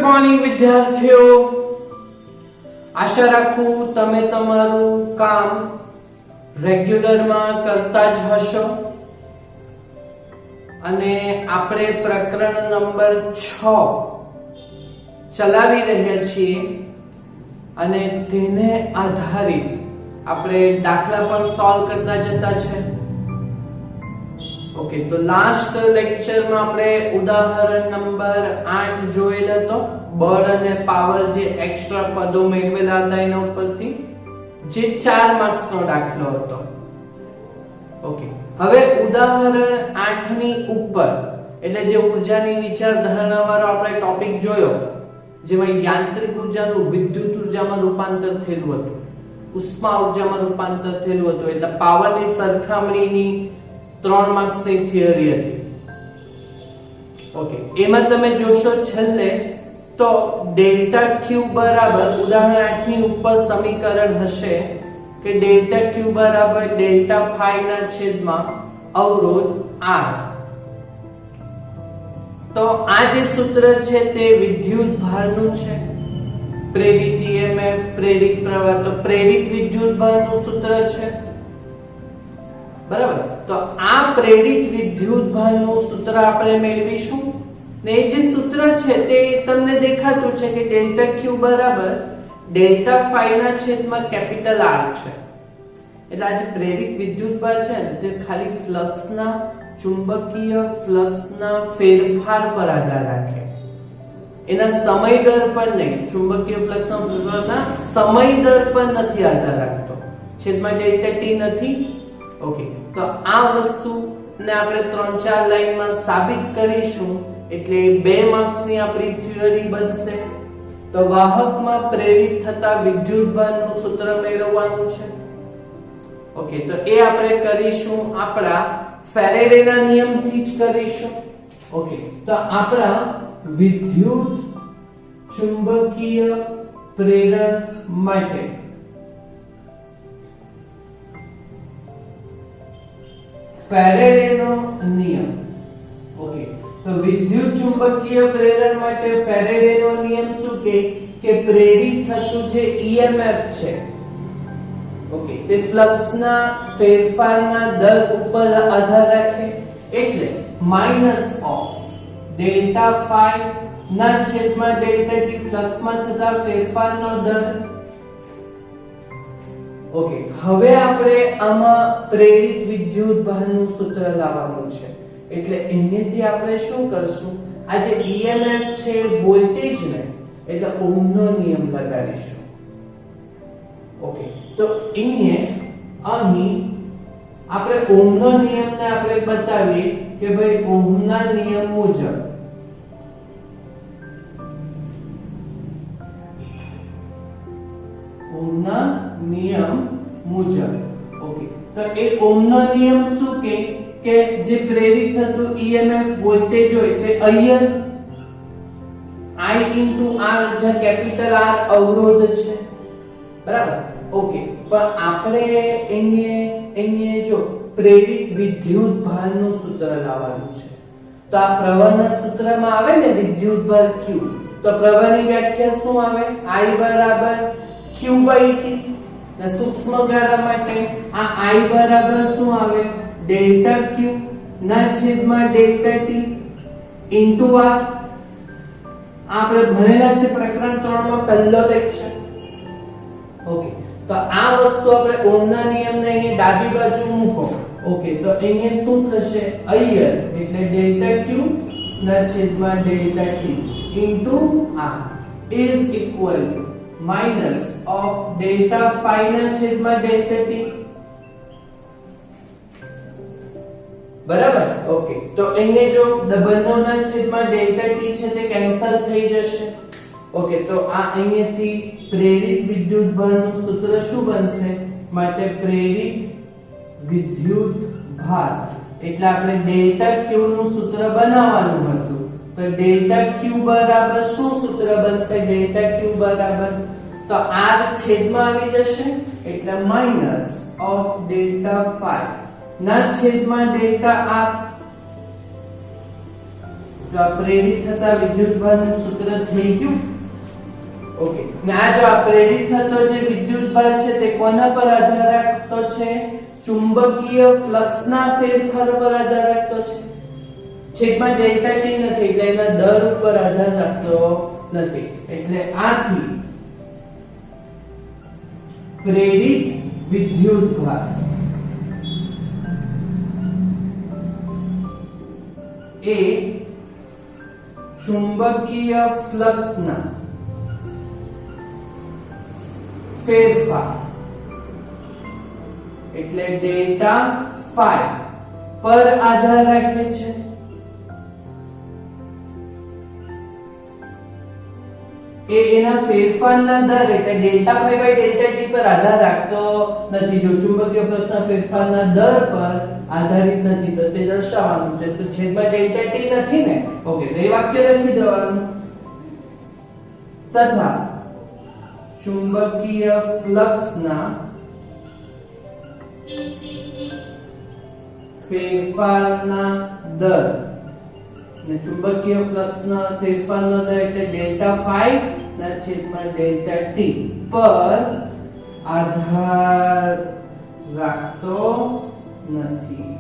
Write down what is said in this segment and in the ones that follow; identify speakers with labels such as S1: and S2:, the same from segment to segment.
S1: Morning વિદ્યાર્થીઓ, આશા રાખું તમે તમારું કામ રેગ્યુલર માં કરતા જ હશો અને આપણે પ્રકરણ નંબર 6 ચલાવી રહ્યા છીએ અને તેને આધારિત આપણે દાખલા પણ સોલ્વ કરતા જતા છે. ઓકે, તો લાસ્ટ લેક્ચરમાં આપણે ઉદાહરણ નંબર 8 જોયેલ હતો. બળ અને પાવર જે એક્સ્ટ્રા પદો મેળવેલા હતા એના ઉપરથી જે 4 માર્ક્સ નો દાખલો હતો. ઓકે, હવે ઉદાહરણ 8 ની ઉપર એટલે જે ઉર્જાની વિચારધારણા વાળો આપણે ટોપિક જોયો, જેમાં યાંત્રિક ઉર્જાનું વિદ્યુત ઉર્જામાં રૂપાંતર થયેલું હતું, ઉષ્મા ઉર્જામાં રૂપાંતર થયેલું હતું, એટલે પાવરની સરખામણીની 3 માર્ક્સની થિયરી હતી. ઓકે, એમાં તમે જોશો છેલ્લે તો ડેલ્ટા ક્યુ બરાબર ઉદાહરણ 8 ની ઉપર સમીકરણ હશે કે ડેલ્ટા ક્યુ બરાબર ડેલ્ટા ફાઈ ના છેદમાં અવરોધ R. તો આ જે સૂત્ર છે તે વિદ્યુત ભારનું છે. પ્રેરિત EMF, પ્રેરિત પ્રવાહ, તો પ્રેરિત વિદ્યુત ભારનું સૂત્ર છે. બરાબર, તો આ પ્રેરિત વિદ્યુત ભારનું સૂત્ર આપણે મેળવીશું ને એ જે સૂત્ર છે તે તમને દેખાતું છે કે ડેલ્ટા ક્યુ બરાબર ડેલ્ટા ફાઈ ના છેદમાં કેપિટલ R છે. એટલે આ જે પ્રેરિત વિદ્યુત ભાર છે ને તે ખાલી ફ્લક્સના ચુંબકીય ફ્લક્સના ફેરફાર પર આધાર રાખે, એના સમય દર પર નહીં. ચુંબકીય ફ્લક્સના સમય દર પર નથી આધાર રાખતો, છેદમાં ડેલ્ટા ટી નથી. ઓકે, તો આ વસ્તુને આપણે 3-4 લાઈનમાં સાબિત કરીશું એટલે 2 માર્ક્સની આપણી થિયરી બનશે. તો વાહકમાં પ્રેરિત થતા વિદ્યુતભારનું સૂત્ર મેળવવાનું છે. ઓકે, તો એ આપણે કરીશું આપણા ફેરેડેના નિયમથી જ કરીશું. ઓકે, તો આપણા વિદ્યુત ચુંબકીય પ્રેરણ માટે ફેરેડેનો નિયમ. ઓકે, તો વિદ્યુત ચુંબકીય પ્રેરણ માટે ફેરેડેનો નિયમ શું કહે કે પ્રેરિત થતું જે EMF છે, ઓકે, તે ફ્લક્સના ફેરફારના દર ઉપર આધાર રાખે, એટલે માઈનસ ઓફ ડેલ્ટા ફાઈ ના છેદમાં ડેલ્ટા ટી ફ્લક્સમાં થતા ફેરફારનો દર. ઓકે, હવે આપણે આમાં પ્રેરિત વિદ્યુત ભારનું સૂત્ર લાવવાનું છે. એટલે એનેથી આપણે શું કરશું, આ જે EMF છે વોલ્ટેજ ને એટલે ઓહમનો નિયમ લગાડીશું. ઓકે, તો અહીં આપણે ઓહમનો નિયમને આપણે બતાવીએ કે ભાઈ ઓહમના નિયમ મુજબ ઓહમના નિયમ મુજબ. ઓકે, તો એ ઓહમનો નિયમ શું કે જે પ્રેરિત થતું EMF વોલ્ટેજ હોય તે અહીંયા I into R જે કેપિટલ R અવરોધ છે. બરાબર. ઓકે, પણ આપણે એને જો પ્રેરિત વિદ્યુત ભારનું સૂત્ર લાવવાનું છે. તો આ પ્રવાહના સૂત્રમાં આવે ને વિદ્યુત ભાર Q, તો પ્રવાહની વ્યાખ્યા શું આવે? I બરાબર Q/T. ને સૂક્ષ્મ ગાળા માટે આ I બરાબર શું આવે? ડેલ્ટા Q ના છેદમાં ડેલ્ટા T into R. આપણે ભણેલા છે પ્રકરણ 3 માં પહેલો લેક્ચર. ઓકે, તો આ વસ્તુ આપણે ઓહમના નિયમને અહીં ડાબી બાજુ મૂકો. ઓકે, તો અહીંયા શું થશે? અહીંયા એટલે ડેલ્ટા Q ના છેદમાં delta T into R is equal to minus of delta phi ના છેદમાં delta T. બરાબર. ઓકે, તો અહીંયા જો બંનેના છેદમાં ડેલ્ટા T છે તે કેન્સલ થઈ જશે. ઓકે, તો આ અહીંયાથી પ્રેરિત વિદ્યુત ભારનું સૂત્ર શું બનશે? માટે પ્રેરિત વિદ્યુત ભાર એટલે આપણે ડેલ્ટા Q નું સૂત્ર બનાવવાનું હતું. તો ડેલ્ટા Q બરાબર શું સૂત્ર બનશે? ડેલ્ટા Q બરાબર તો R છેદમાં આવી જશે એટલે માઈનસ ઓફ ડેલ્ટા ફાઈ ના છેદમાં ડેલ્ટા R. તો આ પ્રેરિત થતા વિદ્યુતભારનું સૂત્ર થઈ ગયું. ઓકે, ને આ જો આ પ્રેરિત થતો જે વિદ્યુતભાર છે તે કોના પર આધાર રાખતો છે? ચુંબકીય ફ્લક્સના ફેરફાર પર આધાર રાખતો છે. છેદમાં ડેલ્ટા ટી નથી એટલે એના દર ઉપર આધાર રાખતો નથી. એટલે આથી પ્રેરિત વિદ્યુતભાર એ ચુંબકીય ફ્લક્સના ફેરફાર એટલે ડેલ્ટા ફાઈ પર આધાર રાખે છે. એ એના ફેરફારના દર એટલે delta phi by delta t પર આધાર રાખતો નથી. જો ચુંબકીય ફ્લક્સના ફેરફારના દર પર આધારિત નથી તો તે દર્શાવવાનું છે. તો છેદમાં ડેલ્ટા ટી નથી ને. ઓકે, તો એ વાક્ય લખી દેવાનું. તથા ચુંબકીય ફ્લક્સના ફેરફારના દર ને ચુંબકીય ફ્લક્સના ફેરફારનો દર એટલે ડેલ્ટા ફાઈ ના છેદમાં ડેલ્ટા ટી પર આધાર રાખતો નથી.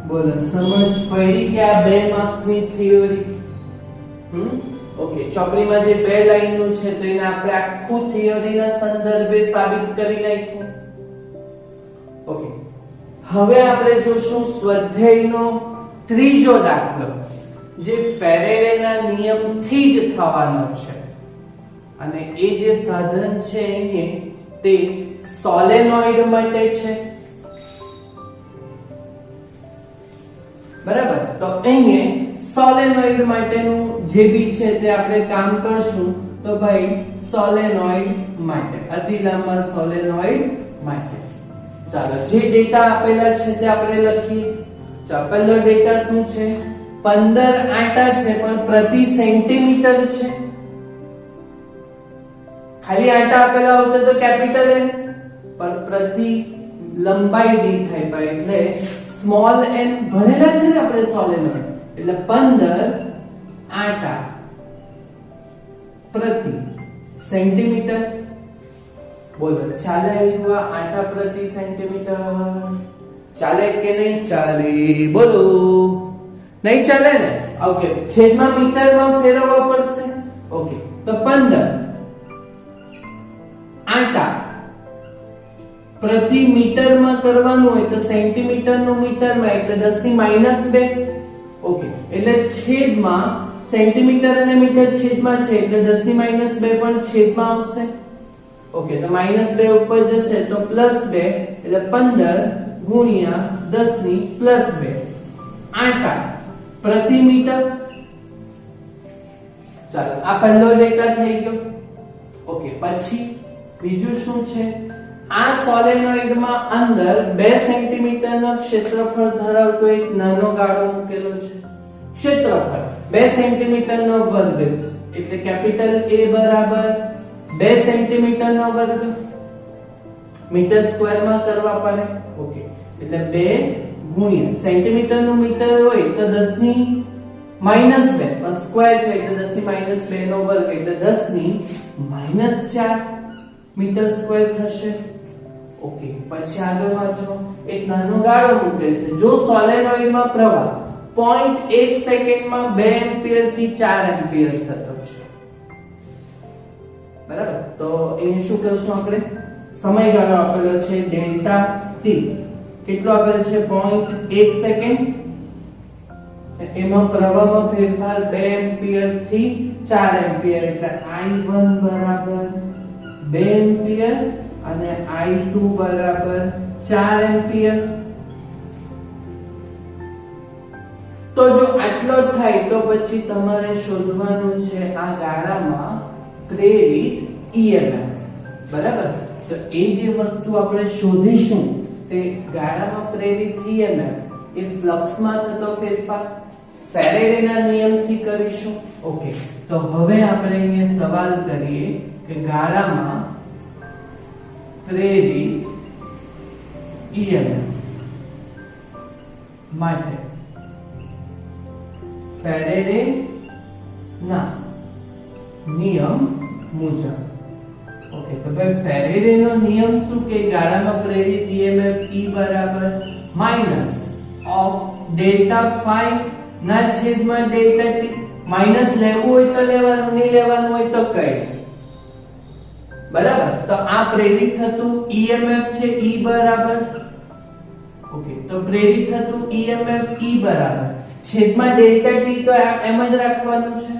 S1: બોલો, સમજ પડી કે આ 2 માર્ક્સની થિયરી? ઓકે, ચોપડીમાં જે 2 લાઈનનું છે તો એને આપણે આખું થિયરીના સંદર્ભે સાબિત કરી નાખ્યું. ઓકે, હવે આપણે જોશું સ્વાધ્યાયનો ત્રીજો દાખલો જે ફેરેડેના નિયમથી જ થવાનો છે. અને એ જે સાધન છે અહીંયા તે સોલેનોઇડ માટે છે. બરાબર, તો અહીંયા સોલેનોઇડ માટેનું જે બી છે તે આપણે કામ કરશું. તો ભાઈ સોલેનોઇડ માટે અતિ લાંબા સોલેનોઇડ માટે ચાલો જે ડેટા આપેલા છે તે આપણે લખીએ. ચાલો, પહેલો ડેટા શું છે? 15 આંટા છે પણ પ્રતિ સેન્ટીમીટર છે. ખાલી આંટા આપેલા હોત તો કેપિટલ એન, પણ પ્રતિ લંબાઈ દીઠ થાય ભાઈ એટલે સ્મોલ એન ભણેલા છે ને આપણે સોલેનોઇડ. એટલે 15 આંટા પ્રતિ સેન્ટીમીટર. બોલો, ચાલે એવા આંટા પ્રતિ સેન્ટીમીટર? ચાલે કે નહીં ચાલે? બોલો, નહીં ચાલે ને. ઓકે, છેદમાં મીટરમાં ફેરવવા પડશે. ઓકે, તો 15 આંટા પ્રતિ મીટરમાં કરવાનું હોય તો સેન્ટીમીટર નું મીટરમાં એટલે 10⁻². ઓકે, એટલે છેદમાં સેન્ટીમીટર અને મીટર છેદમાં છે એટલે 10⁻² પણ છેદમાં આવશે. ઓકે, તો -2 ઉપર જશે તો +2 એટલે 15 ગુણ્યા 10⁻². આંટા પ્રતિ મીટર. ચાલો, આ પહેલો ડેટા થઈ ગયો. ઓકે, પછી બીજું શું છે? આ સોલેનોઇડમાં અંદર 2 સેન્ટીમીટરનો ક્ષેત્રફળ ધરાવતો એક નાનો ગાળો મૂકેલો છે. ક્ષેત્રફળ 2 સેન્ટીમીટરનો વર્ગ છે એટલે કેપિટલ A બરાબર 2 સેન્ટીમીટરનો વર્ગ. મીટર સ્ક્વેરમાં કરવા પડે. ઓકે, એટલે 2 ગુણ્યા સેન્ટીમીટરનું મીટર હોય તો 10⁻², સ્ક્વેર છે એટલે 10⁻² નો વર્ગ એટલે 10⁻4 મીટર સ્ક્વેર થશે. ઓકે, પછી આગળ વાંચો. એક નાનો ગાળો મૂકેલ છે. જો સોલેનોઇડમાં પ્રવાહ 0.1 સેકન્ડમાં 2 એમ્પિયર થી 4 એમ્પિયર થતો છે. બરાબર, તો અહીંયા શું કરશું આપણે? સમયગાળો આપેલો છે ડેલ્ટા ટી. કેટલો આપેલ છે? 0.1 સેકન્ડ. એમાં પ્રવાહમાં ફેરફાર 2 એમ્પિયર થી 4 એમ્પિયર એટલે I1 બરાબર 2 એમ્પિયર અને I2 બરાબર 4 એમ્પિયર. તો જો આટલો થાય તો પછી તમારે શોધવાનું છે આ ગાળામાં પ્રેરિત EMF. બરાબર, તો એ જે વસ્તુ આપણે શોધીશું તે ગાળામાં પ્રેરિત EMF એ ફ્લક્સમાં થતો ફેરફાર ફેરેડેના નિયમથી કરીશું. ઓકે, તો હવે આપણે અહીંયા સવાલ કરીએ કે ગાળામાં પ્રેરિત EMF માટે ફેરેડે ના નિયમ મુજબ. ઓકે, તો ભાઈ ફેરેડે નો નિયમ શું કે ગાળામાં પ્રેરિત EMF E બરાબર માઈનસ ઓફ ડેલ્ટા ફાઈ ના છેદમાં ડેલ્ટા ટી. માઈનસ લેવું હોય તો લેવાનું, નહીં લેવાનું હોય તો કઈ. બરાબર, તો આ પ્રેરિત થતું EMF છે E બરાબર. ઓકે, તો પ્રેરિત થતું EMF E બરાબર છેદમાં ડેલ્ટા ટી, તો એમ જ રાખવાનું છે.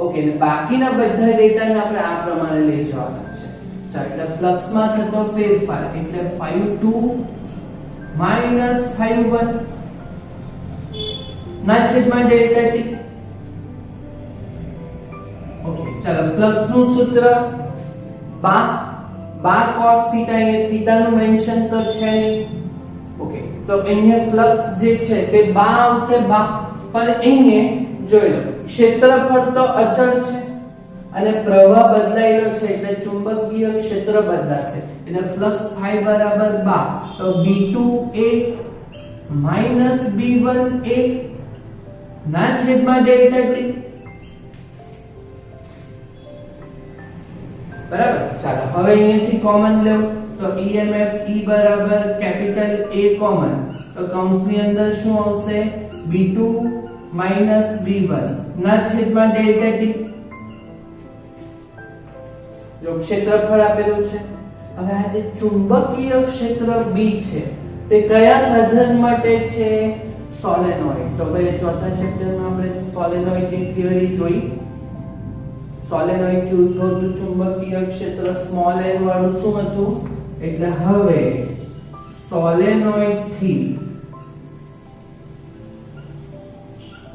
S1: ઓકે, ને બાકીના બધા ડેટાને આપણે આ પ્રમાણે લઈ જવાના છે. ચાલો, એટલે ફ્લક્સ માં થતો ફેરફાર એટલે 52 -51 ના છેદમાં ડેલ્ટા ટી. ઓકે, ચાલો, ફ્લક્સ નું સૂત્ર બા cos થીટા. અહીંયા થીટા નું મેન્શન તો છે નહીં. ઓકે, તો અહીંયા ફ્લક્સ જે છે તે બા આવશે, બા. પણ અહીંયા જોઈ લો, ક્ષેત્રફળ તો અચળ છે અને પ્રવાહ બદલાયેલો છે એટલે ચુંબકીય ક્ષેત્ર બદલાશે. એટલે ફ્લક્સ ફાઈ બરાબર બા, તો B2A B1A ના છેદમાં ડેલ્ટા ટી. બરાબર, ચાલો હવે અહીંયાથી કોમન લેવું તો EMF E બરાબર કેપિટલ A કોમન, તો કૌંસની અંદર શું આવશે? B2 B1 ના છેદમાં ડેલ્ટા ટી. જો ક્ષેત્રફળ આપેલું છે. હવે આ જે ચુંબકીય ક્ષેત્ર B છે તે કયા સાધન માટે છે? સોલેનોઇડ. તો ભાઈ ચોથા ચેપ્ટરમાં આપણે સોલેનોઇડની થિયરી જોઈ. સોલેનોઇડ થી ઉદ્ભવતું ચુંબકીય ક્ષેત્ર સ્મોલ n વાળું શું હતું? એટલે હવે સોલેનોઇડ થી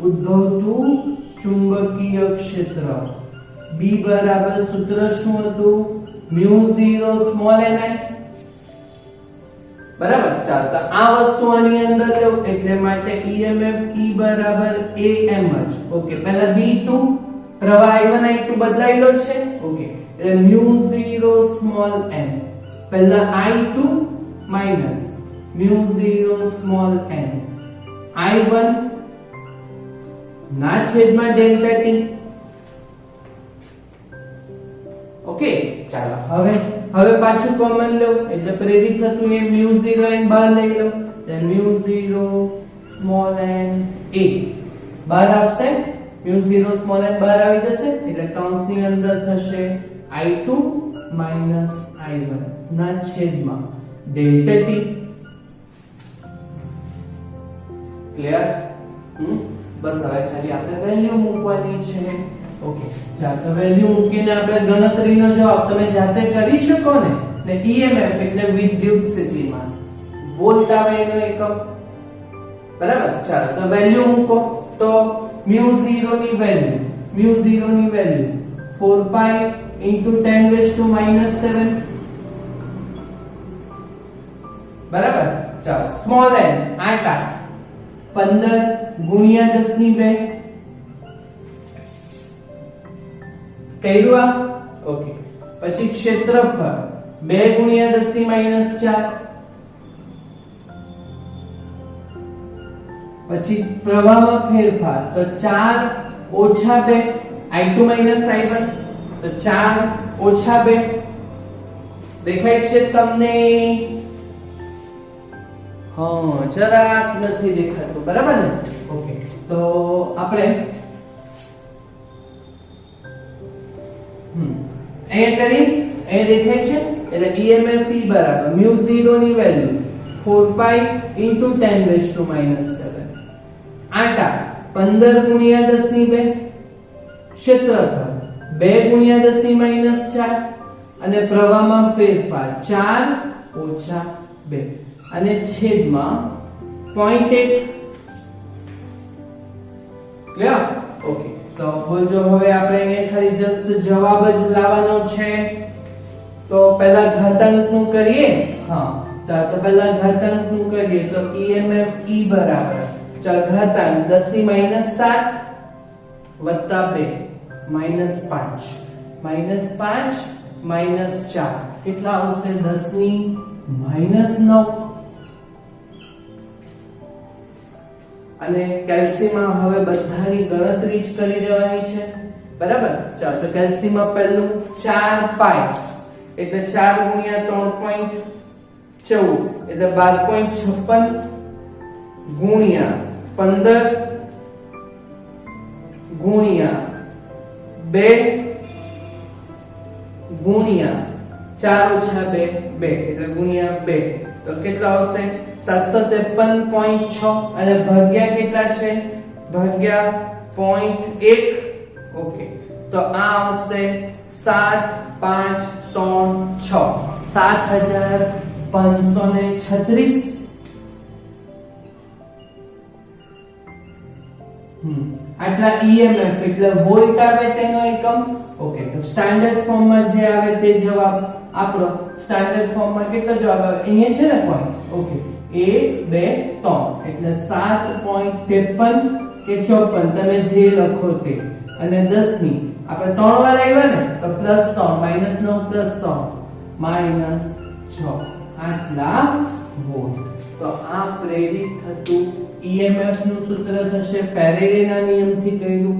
S1: ઉદ્ભવતું ચુંબકીય ક્ષેત્ર B બરાબર સૂત્ર શું હતું? μ0 સ્મોલ ni. બરાબર, ચાલો, તો આ વસ્તુ આની અંદર લેવું એટલે માટે EMF E બરાબર AM જ. ઓકે, પહેલા B2 પ્રવાહ I1 I2 બદલાયેલો છે. ઓકે, એટલે μ0 સ્મોલ n. પહેલા I2 minus μ0 small n I1 ના છેદમાં ડેલ્ટા ટી. ઓકે, ચાલો, હવે પાછું કોમન લો એટલે પ્રેરિત થતું એ μ0 n બહાર લઈ લો. એટલે μ0 સ્મોલ n A બહાર આવશે. μ0 સ્મોલ n બહાર આવી જશે એટલે કૌંસની અંદર થશે I2 I1 ના છેદમાં ડેલ્ટા ટી. ક્લિયર? બસ હવે ખાલી આપણે વેલ્યુ મૂકવાની છે. ઓકે, ચાલો, તો વેલ્યુ મૂકીને આપણે ગણતરીનો જવાબ તમે જાતે કરી શકો ને. એટલે EMF એટલે વિદ્યુત સ્થિતિમાન, વોલ્ટ આવે એનો એકમ. બરાબર, ચાલો, તો વેલ્યુ મૂકો તો μ0 ની વેલ્યુ 4 pi into 10⁻⁻⁷. બરાબર, ચાલો, સ્મોલ n 8 15 ગુણ્યા 10⁻². કર્યું આ? ઓકે, પછી ક્ષેત્રફળ 2 ગુણ્યા 10⁻⁴. પછી પ્રવાહમાં ફેરફાર તો 4 ઓછા 2 I2 I1, તો 4 ઓછા 2 દેખાય છે તમને? હા, જરાક નથી દેખાતું. બરાબર ને? ઓકે, તો આપણે અહીંયા કરી અહીંયા દેખાય છે એટલે EMF E બરાબર μ0 ની વેલ્યુ 4 pi into 10⁻⁻⁷. 8 15 ગુણ્યા 10⁻². ક્ષેત્રફળ 2 ગુણ્યા 10⁻⁴. અને પ્રવાહમાં ફેરફાર 4 ઓછા 2 અને છેદમાં 0.1. ક્લિયર? ઓકે, તો બોલજો હવે આપણે અહીંયા ખાલી જસ્ટ જવાબ જ લાવવાનો છે. તો પહેલા ઘાતાંકનું કરીએ. હા, ચાલો, તો પહેલા ઘાતાંકનું કરીએ તો EMF E બરાબર, ચાલ, ઘાતાંક 10⁻⁷ વત્તા 2 -5 -4 કેટલા આવશે? 10⁻⁹. અને કેલ્સીમાં હવે બધાની ગણતરી જ કરી દેવાની છે, બરાબર. ચાલો તો કેલ્સીમાં પહેલું 4 પાઈ એટલે 4 ગુણ્યા 3.14 એટલે 12.56 ગુણ્યા 15 ગુણ્યા 2 ગુણ્યા 4 ઓછા 2 2 એટલે ગુણ્યા 2 તો કેટલા આવશે 753.6 અને ભાગ્યા કેટલા છે ભાગ્યા 0.1 ઓકે તો આ આવશે 7536 7536 આટલા EMF એટલે વોલ્ટ આવે તેનો એકમ. ઓકે તો સ્ટાન્ડર્ડ ફોર્મમાં જે આવે તે જવાબ આપણો સ્ટાન્ડર્ડ ફોર્મમાં કેટલો જવાબ આવે અહીંયા છે ને પોઈન્ટ. ઓકે 1 2 3 એટલે 7.53 કે 54 તમે જે લખો તે અને 10 ની આપણે 3 વાર આવ્યા ને તો +3 -9 +3 -6 આટલા વોલ્ટ. તો આ પ્રેરિત થતું EMF નું સૂત્ર થશે ફેરેડેના નિયમથી કર્યું.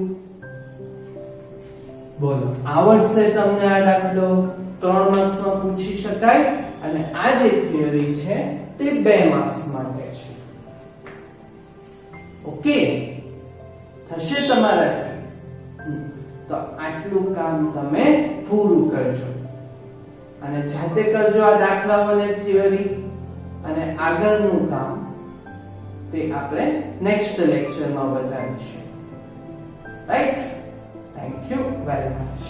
S1: બોલો આવડશે તમને આ દાખલો 3 માર્ક્સમાં પૂછી શકાય અને આ જે થિયરી છે તે 2 માર્ક્સ માટે છે. ઓકે થશે તમારાથી. તો આટલું કામ તમે પૂરું કરજો અને જાતે કરજો આ દાખલાઓને થિયરી અને આગળનું કામ તે આપણે નેક્સ્ટ લેક્ચરમાં વધારીશું. Right. Thank you very much.